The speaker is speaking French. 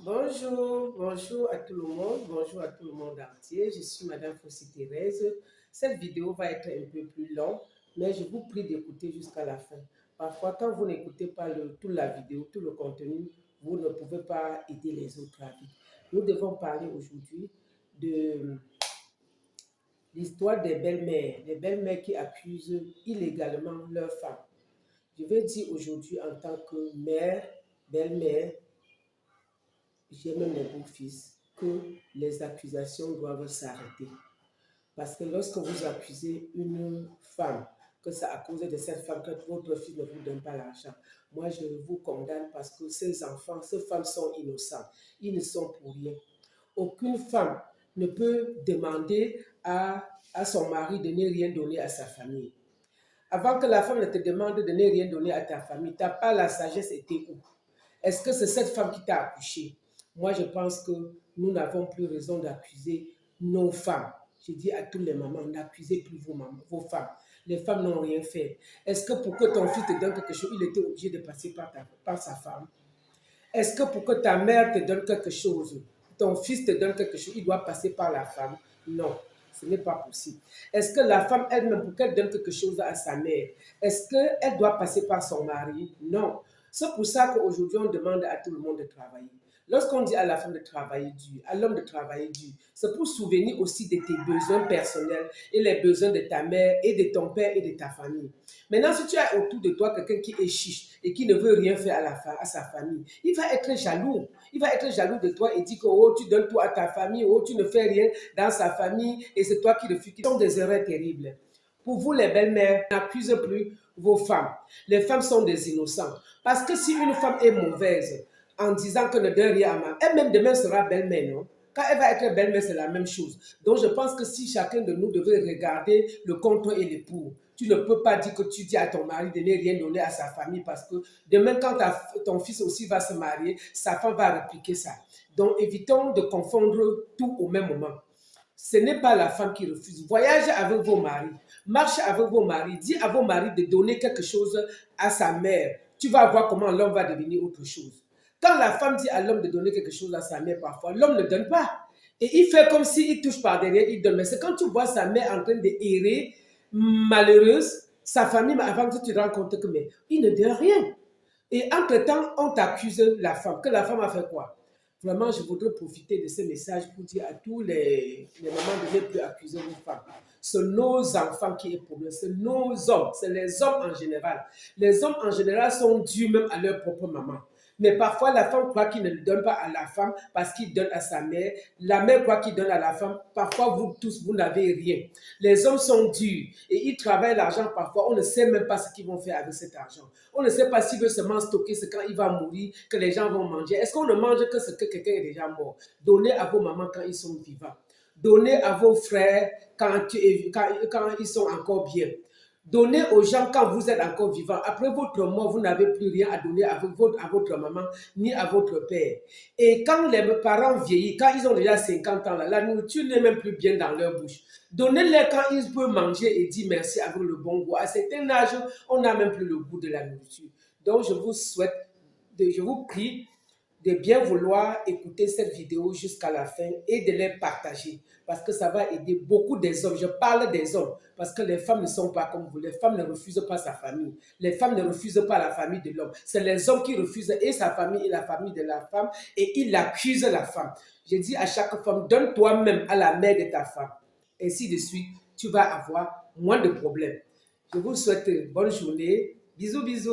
Bonjour à tout le monde, bonjour à tout le monde entier. Je suis Madame Fossi Thérèse. Cette vidéo va être un peu plus longue, mais je vous prie d'écouter jusqu'à la fin. Parfois, quand vous n'écoutez pas toute la vidéo, tout le contenu, vous ne pouvez pas aider les autres à vivre. Nous devons parler aujourd'hui de l'histoire des belles-mères, les belles-mères qui accusent illégalement leurs femmes. Je vais dire aujourd'hui en tant que mère, belle-mère, j'ai même mon beau-fils, que les accusations doivent s'arrêter. Parce que lorsque vous accusez une femme, que c'est à cause de cette femme que votre fils ne vous donne pas l'argent, moi je vous condamne parce que ces enfants, ces femmes sont innocentes. Ils ne sont pour rien. Aucune femme ne peut demander à son mari de ne rien donner à sa famille. Avant que la femme ne te demande de ne rien donner à ta famille, ta part la sagesse était où? Est-ce que c'est cette femme qui t'a accouché? Moi, je pense que nous n'avons plus raison d'accuser nos femmes. Je dis à toutes les mamans, n'accusez plus vos femmes. Les femmes n'ont rien fait. Est-ce que pour que ton fils te donne quelque chose, il était obligé de passer par sa femme? Est-ce que pour que ta mère te donne quelque chose, ton fils te donne quelque chose, il doit passer par la femme? Non, ce n'est pas possible. Est-ce que la femme elle-même, pour qu'elle donne quelque chose à sa mère, est-ce qu'elle doit passer par son mari? Non. C'est pour ça qu'aujourd'hui, on demande à tout le monde de travailler. Lorsqu'on dit à la femme de travailler dur, à l'homme de travailler dur, c'est pour souvenir aussi de tes besoins personnels et les besoins de ta mère et de ton père et de ta famille. Maintenant, si tu as autour de toi quelqu'un qui est chiche et qui ne veut rien faire à sa famille, il va être jaloux. Il va être jaloux de toi et dire que oh, tu donnes tout à ta famille, oh, tu ne fais rien dans sa famille et c'est toi qui le fais. Ce sont des erreurs terribles. Pour vous, les belles-mères, n'accusez plus vos femmes. Les femmes sont des innocents. Parce que si une femme est mauvaise en disant que ne donne rien à ma... Elle-même demain sera belle-mère, non? Quand elle va être belle-mère, c'est la même chose. Donc, je pense que si chacun de nous devait regarder le contre et le pour, tu ne peux pas dire que tu dis à ton mari de ne rien donner à sa famille parce que demain, quand ton fils aussi va se marier, sa femme va répliquer ça. Donc, évitons de confondre tout au même moment. Ce n'est pas la femme qui refuse. Voyagez avec vos maris, marchez avec vos maris, dis à vos maris de donner quelque chose à sa mère. Tu vas voir comment l'homme va devenir autre chose. Quand la femme dit à l'homme de donner quelque chose à sa mère, parfois, l'homme ne donne pas. Et il fait comme s'il touche par derrière, il donne. Mais c'est quand tu vois sa mère en train d'errer, malheureuse, sa famille, avant que tu te rends compte que mais il ne donne rien. Et entre-temps, on t'accuse la femme. Que la femme a fait quoi? Vraiment, je voudrais profiter de ce message pour dire à tous les mamans de ne plus accuser vos femmes. C'est nos enfants qui est problème, c'est nos hommes, c'est les hommes en général. Les hommes en général sont dus même à leur propre maman. Mais parfois, la femme croit qu'il ne donne pas à la femme parce qu'il donne à sa mère. La mère croit qu'il donne à la femme. Parfois, vous tous, vous n'avez rien. Les hommes sont durs et ils travaillent l'argent parfois. On ne sait même pas ce qu'ils vont faire avec cet argent. On ne sait pas s'il veut seulement stocker, c'est quand il va mourir que les gens vont manger. Est-ce qu'on ne mange que ce que quelqu'un est déjà mort? Donnez à vos mamans quand ils sont vivants. Donnez à vos frères quand ils sont encore bien. Donnez aux gens quand vous êtes encore vivant. Après votre mort, vous n'avez plus rien à donner à votre maman ni à votre père. Et quand les parents vieillissent, quand ils ont déjà 50 ans, la nourriture n'est même plus bien dans leur bouche. Donnez-les quand ils peuvent manger et dire merci avec le bon goût. À certain âge, on n'a même plus le goût de la nourriture. Donc, je vous prie de bien vouloir écouter cette vidéo jusqu'à la fin et de les partager parce que ça va aider beaucoup des hommes. Je parle des hommes parce que les femmes ne sont pas comme vous. Les femmes ne refusent pas sa famille. Les femmes ne refusent pas la famille de l'homme. C'est les hommes qui refusent et sa famille et la famille de la femme et ils accusent la femme. Je dis à chaque femme, donne toi-même à la mère de ta femme. Ainsi de suite, tu vas avoir moins de problèmes. Je vous souhaite une bonne journée. Bisous, bisous.